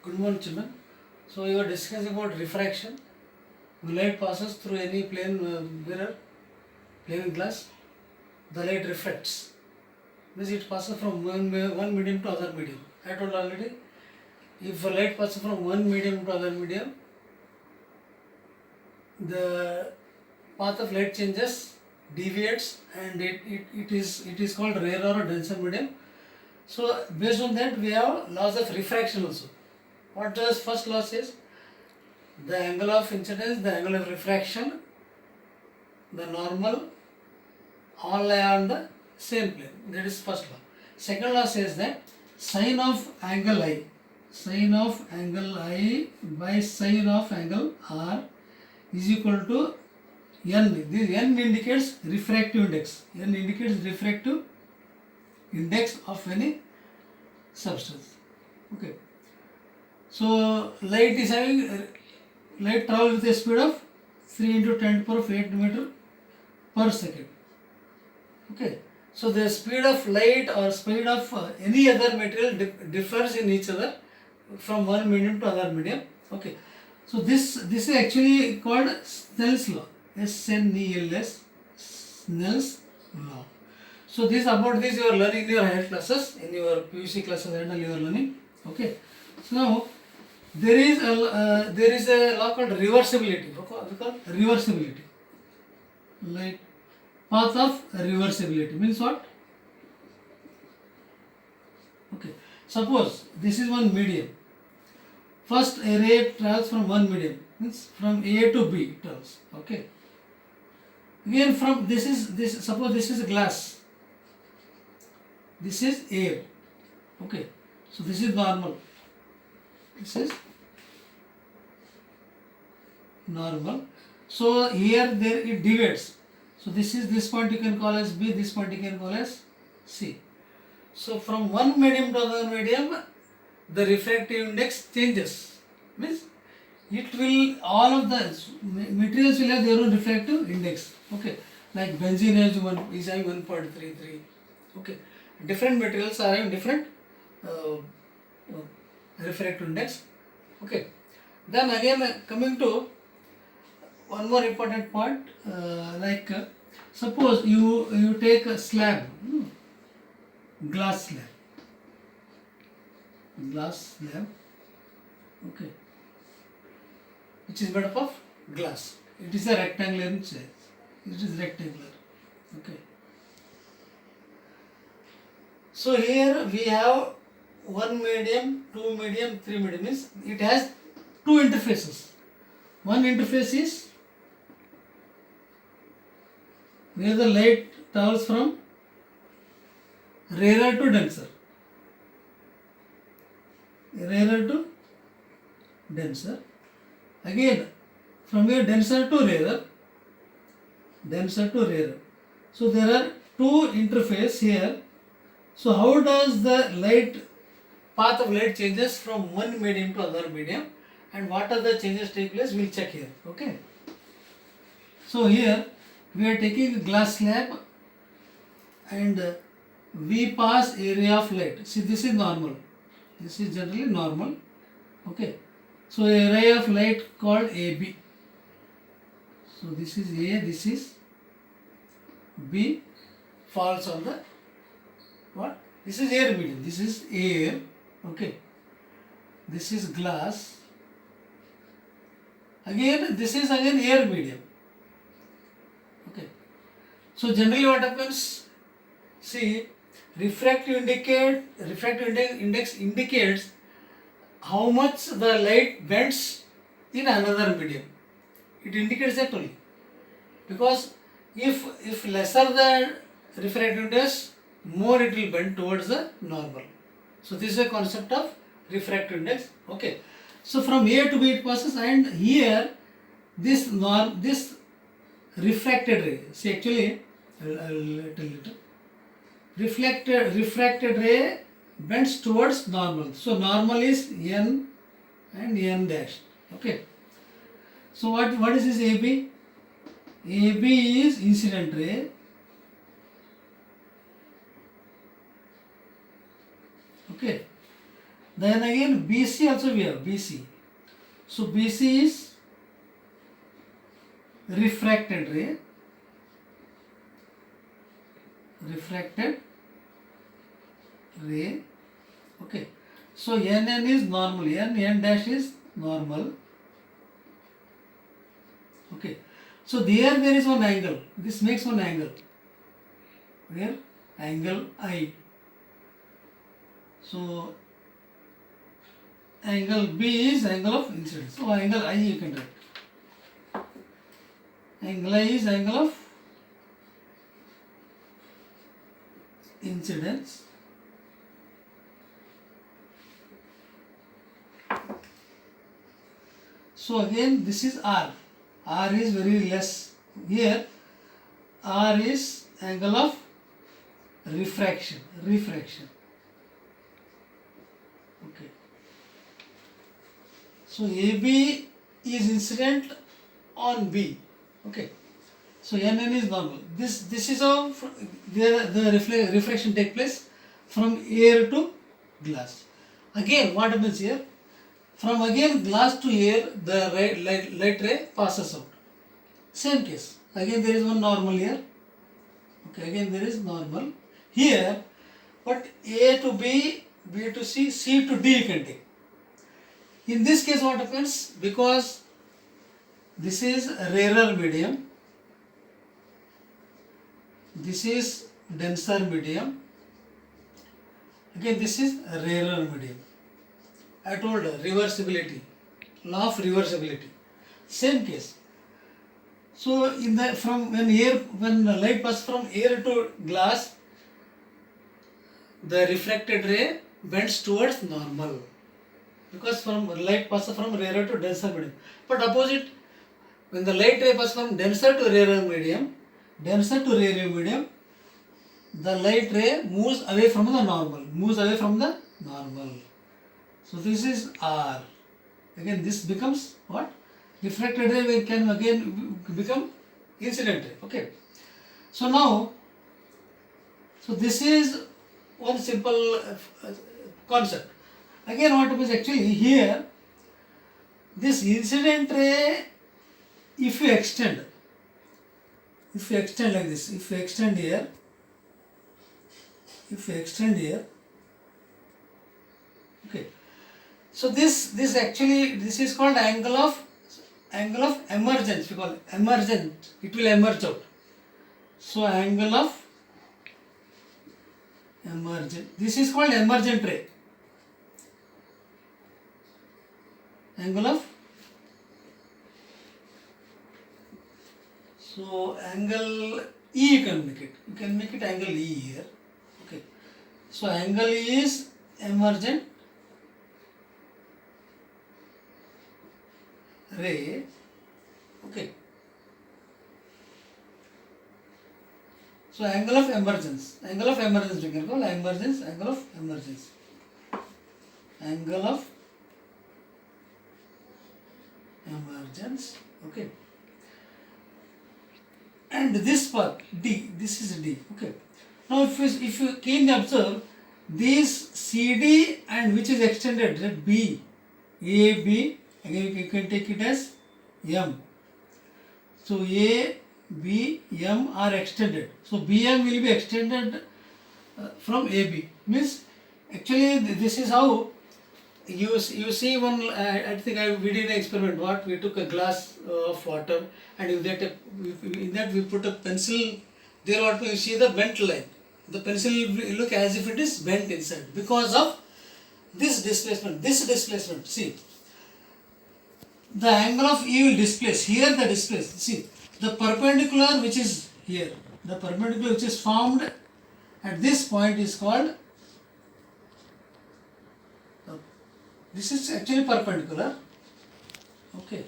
Good morning, children. So you are discussing about refraction. The light passes through any plane mirror, plane glass. The light reflects. Means it passes from one medium to other medium. I told already. If a light passes from one medium to other medium, the path of light changes, deviates, and it is called rarer or denser medium. So based on that, we have laws of refraction also. What does first law says? The angle of incidence, the angle of refraction, the normal, all lie on the same plane. That is first law. Second law says that sine of angle I by sine of angle R is equal to n. This n indicates refractive index. N indicates refractive index of any substance. Okay. So light travels with a speed of 3 into 10 to the power of 8 meter per second. Okay. So the speed of light or speed of any other material differs in each other from one medium to other medium. Okay. So this is actually called Snell's law. S-N-E-L-S, Snell's law. So this about this you are learning in your higher classes, in your PUC classes and all you are learning. Okay. So now there is a law called reversibility. We call reversibility. Like path of reversibility means what? Okay. Suppose this is one medium. First a ray travels from one medium, means from A to B travels. Okay. Again from suppose this is glass. This is air. Okay. So this is normal. This is normal. So here there it deviates. So this point you can call as B, this point you can call as C. So from one medium to another medium, the refractive index changes. Means it will, all of the materials will have their own refractive index. Okay. Like benzene is having 1.33. Okay. Different materials are having different refractive index. Okay. Then again coming to one more important point, suppose you take a slab, glass slab, okay, which is made up of glass. It is a rectangular in size. It is rectangular. Okay. So here we have one medium, two medium, three medium. Means it has two interfaces. One interface is where the light travels from rarer to denser. Rarer to denser. Again, from here denser to rarer. Denser to rarer. So there are two interfaces here. So how does the path of light changes from one medium to other medium, and what are the changes take place? We'll check here. Okay. So here we are taking a glass slab and we pass area of light. See, this is normal. This is generally normal. Okay. So a ray of light called AB. So this is A, this is B, falls on the what? This is air medium. This is air. Okay. This is glass. Again, this is again air medium. Okay. So generally what happens? See, refractive index indicates how much the light bends in another medium. It indicates that only. Because if lesser the refractive index, more it will bend towards the normal. So this is a concept of refractive index. Okay. So from A to B it passes, and here this refracted ray. See, actually I'll tell you later. Refracted ray bends towards normal. So normal is N and N dash. Okay. So what is this AB? AB is incident ray. Okay. Then again BC also we have BC. So BC is refracted ray. Refracted ray. Okay. So NN is normal. N dash is normal. Okay. So there is one angle. This makes one angle. Where? Angle I. So angle B is angle of incidence. So angle I you can write. Angle I is angle of incidence. So again this is R. R is very less. Here R is angle of refraction. Refraction. Okay. So AB is incident on B. Okay. So NN is normal. This is how the refraction take place from air to glass. Again, what happens here? From again glass to air, the light ray passes out. Same case. Again there is one normal here. Okay, again there is normal. Here, but A to B, B to C, C to D you can take. In this case what happens? Because this is rarer medium, this is denser medium, again this is rarer medium. I told reversibility, law of reversibility. Same case. So in the when light passes from air to glass, the refracted ray bends towards normal, because from light passes from rarer to denser medium. But opposite, when the light ray passes from denser to rarer medium, the light ray moves away from the normal. So this is R. Again this becomes what? Refracted ray can again become incident ray. Okay. So now, so this is one simple concept. Again what happens actually here, this incident ray, if you extend like this, if you extend here, okay. So this is called angle of emergence. We call it emergent. It will emerge out. So angle of emergent. This is called emergent ray. Angle of. So angle E you can make it. You can make it angle E here. Okay. So angle E is emergent ray. Okay. So angle of emergence we can call emergence, angle of emergence. Okay. And this part D, this is D. Okay. Now if you keenly observe, these CD and which is extended, that B, A, B, again you can take it as M. So A, B, M are extended. So BM will be extended from AB. Means actually this is how you see one. I think we did an experiment. What we took a glass of water, and in that we put a pencil. There what you see the bent line. The pencil will look as if it is bent inside because of this displacement. See, the angle of E will displace. Here the displace. See, the perpendicular which is here, the perpendicular which is formed at this point is called, this is actually perpendicular. Okay.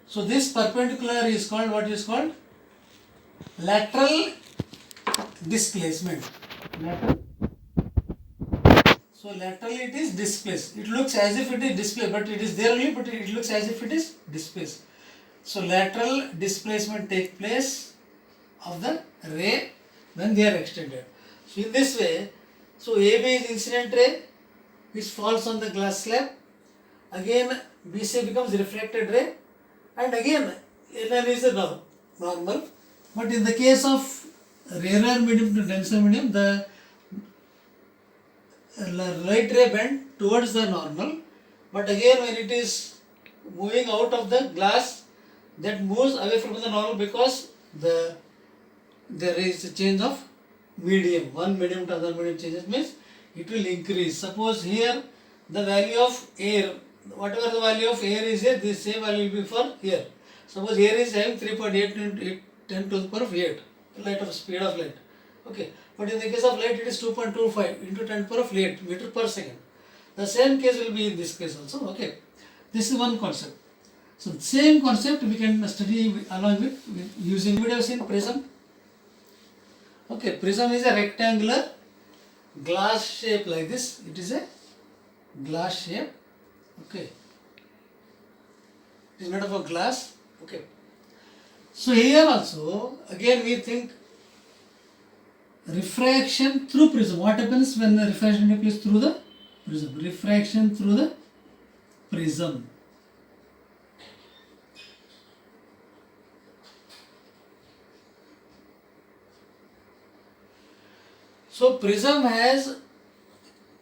So this perpendicular is called, what is called? Lateral displacement. So laterally it is displaced. It looks as if it is displaced, but it is there only, but it looks as if it is displaced. So lateral displacement takes place of the ray when they are extended. So in this way, so AB is incident ray, which falls on the glass slab. Again BC becomes refracted ray, and again NN is normal. But in the case of rarer medium to denser medium, the light ray bend towards the normal, but again when it is moving out of the glass, that moves away from the normal because there is a change of medium. One medium to other medium changes means it will increase. Suppose here the value of air, whatever the value of air is here, this same value will be for here. Suppose air is having 3.8 into 10 to the power of 8 light of speed of light. Okay, but in the case of light it is 2.25 into 10 to the power of 8 meter per second. The same case will be in this case also. Okay, this is one concept. So same concept we can study along with using, we have seen prism. Okay, prism is a rectangular glass shape like this. It is a glass shape. Okay, it is made of a glass. Okay, so here also again we think refraction through prism. What happens when the refraction takes place through the prism? Refraction through the prism. So prism has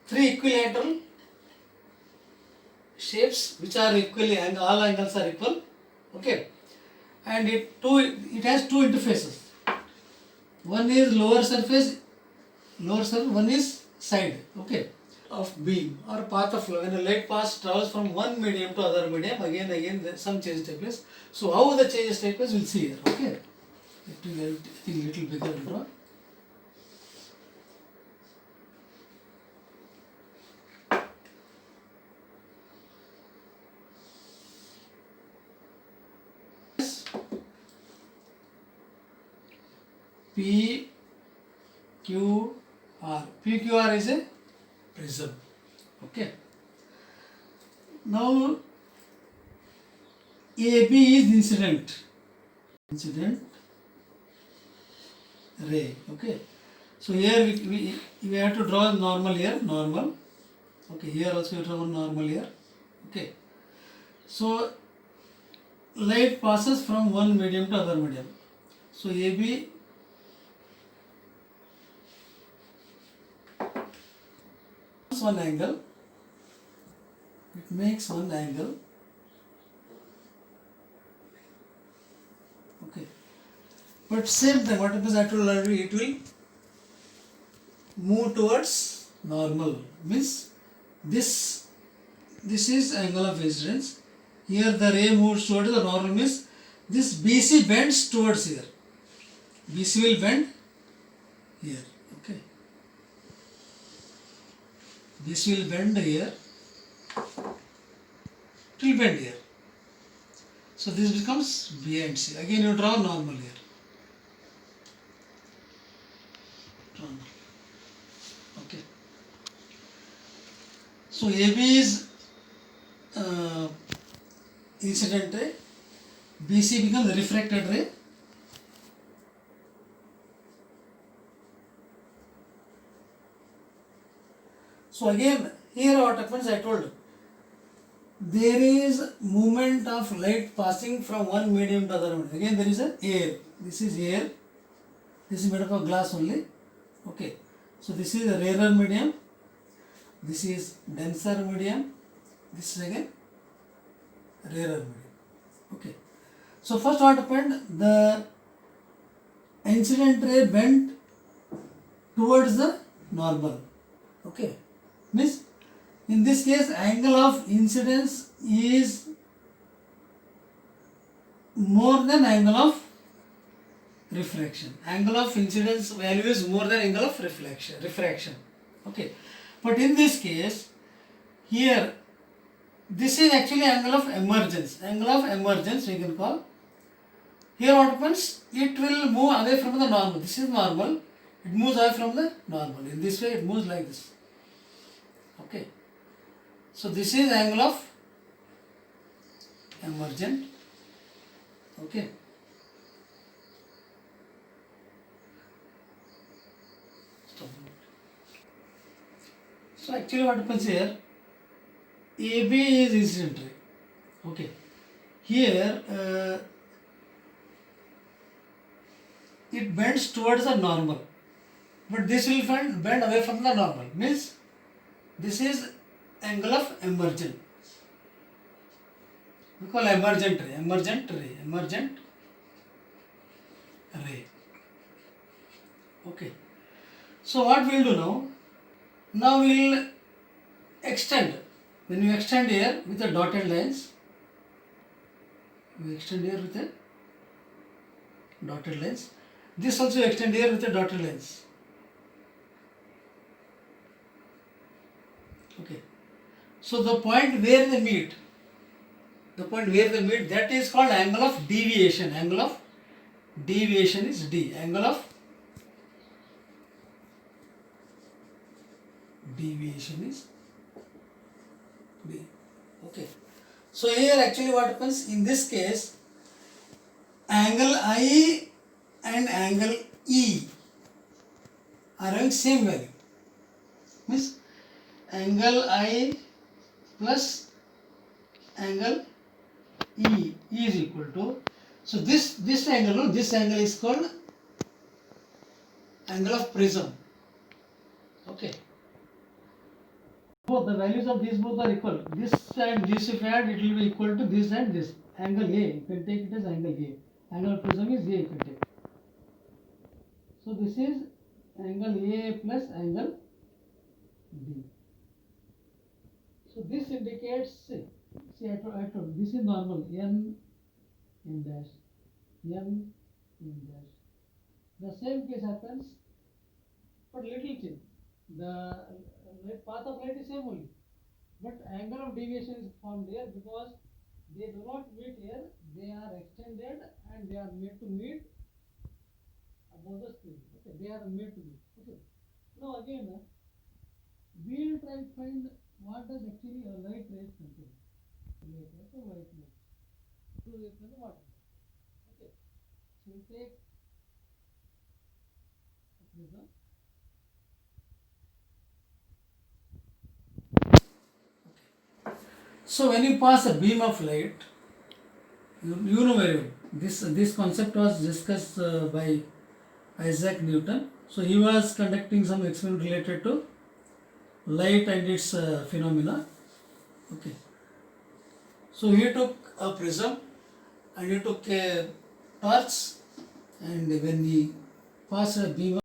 three equilateral shapes which are equally, and all angles are equal. Okay, and it has two interfaces. One is lower surface, one is side. Okay, of beam or path of flow. When a light pass travels from one medium to other medium, again some changes take place. So how the changes take place we'll see here. Okay, it will, I think, little bigger draw. PQR. PQR is a prism. Okay. Now AB is incident ray. Okay. So here we have to draw normal here, normal. Okay. Here also we draw normal here. Okay. So light passes from one medium to other medium. So AB one angle, it makes one angle. Okay, but same thing, what happens, I told already, it will move towards normal, means this is angle of incidence. Here the ray moves towards the normal, means this BC bends towards here. BC will bend here. Okay, this will bend here, it will bend here. So this becomes B and C. Again you draw normal here. Normal. Okay. So AB is incident ray, BC becomes refracted ray. So again here what happens, I told, there is movement of light passing from one medium to other medium. Again there is a air. This is air. This is made up of glass only. Okay. So this is a rarer medium. This is denser medium. This is again rarer medium. Okay. So first what happened, the incident ray bent towards the normal. Okay. Means in this case angle of incidence is more than angle of refraction. Angle of incidence value is more than angle of refraction. Okay, but in this case here this is actually angle of emergence. Angle of emergence we can call. Here what happens, it will move away from the normal. This is normal, it moves away from the normal. In this way it moves like this. Okay, so this is angle of emergent. Okay, So actually what happens here, AB is incident ray. Okay. Here it bends towards the normal, but this will bend away from the normal. Means this is angle of emergent. We call emergent ray, emergent ray, emergent ray. Okay. So what we'll do now? Now we'll extend. When you extend here with the dotted lines, we extend here with a dotted lines. This also extend here with the dotted lines. Okay. So the point where they meet, that is called angle of deviation. Angle of deviation is D. Angle of deviation is D. Okay. So here actually what happens in this case, angle I and angle E are having same value. Means angle I plus angle E is equal to, so this angle is called angle of prism. Okay. Both the values of these both are equal. This and this if you add, it will be equal to this and this. Angle A, you can take it as angle A. Angle of prism is A, you can take. So this is angle A plus angle B. So this indicates, see I told this is normal, N in dash, N in dash. The same case happens, but little change. The path of light is same only, but angle of deviation is formed here because they do not meet here, they are extended and they are made to meet above the screen. Okay, they are made to meet. Okay. Now again, we will try to find what does actually a light rays contain. Light rays or white light. So we can what? Okay. So we take a prism. So when you pass a beam of light, you know very well. This concept was discussed by Isaac Newton. So he was conducting some experiment related to light and its phenomena. Okay. So he took a prism and he took a torch, and when he passed a beam